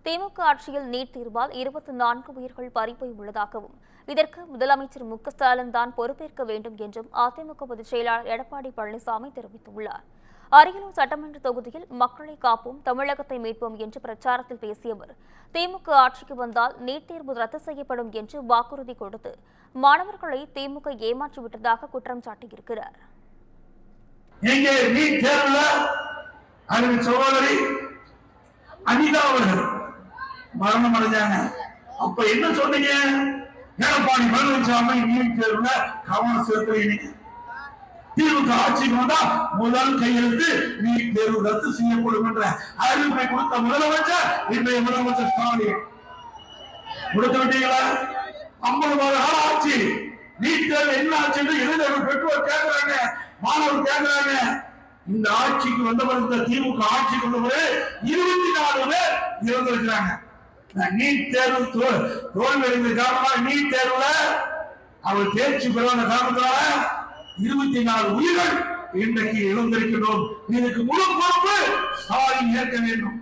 திமுக ஆட்சியில் நீட் தேர்வால் 24 உயிர்கள் பறிபோய் உள்ளதாகவும் இதற்கு முதலமைச்சர் மு க ஸ்டாலின் தான் பொறுப்பேற்க வேண்டும் என்றும் அதிமுக பொதுச் செயலாளர் எடப்பாடி பழனிசாமி தெரிவித்துள்ளார். அரியலூர் சட்டமன்ற தொகுதியில் மக்களை காப்போம், தமிழகத்தை மீட்போம் என்று பிரச்சாரத்தில் பேசிய அவர், திமுக ஆட்சிக்கு வந்தால் நீட் தேர்வு ரத்து செய்யப்படும் என்று வாக்குறுதி கொடுத்து மாணவர்களை திமுக ஏமாற்றிவிட்டதாக குற்றம் சாட்டியிருக்கிறார். அனிதா அவர்கள் மரணம் அடைஞ்சாங்க. அப்ப என்ன சொன்னீங்க? எடப்பாடி பழனிசாமி நீட் தேர்வுல கவனம் செலுத்துறீங்க. திமுக ஆட்சிக்கு வந்தா முதல் கையெழுத்து நீட் தேர்வு ரத்து செய்யப்படும் என்ற அறிவிப்பை கொடுத்த முதலமைச்சர் இன்றைய முதலமைச்சர் ஸ்டாலின் கொடுத்து விட்டீங்களா? 50 கால ஆட்சி நீட் தேர்வு என்ன ஆட்சி என்று இளைஞர்கள் பெற்றோர் கேட்கிறாங்க, மாணவர் கேட்கிறாங்க. இந்த ஆட்சிக்கு வந்தவர், திமுக ஆட்சிக்கு வந்தவர் 24 பேர் இறந்திருக்கிறாங்க. நீட் தேர்வு தோல்வி அடைந்த காரணமாக நீட் தேர்வுல அவர் தேர்ச்சி பெறாத காரணத்தால 24 உயிர்கள் இன்றைக்கு இழந்திருக்கிறோம். இதுக்கு முழு பொறுப்பு ஸ்டாலின் ஏற்க வேண்டும்.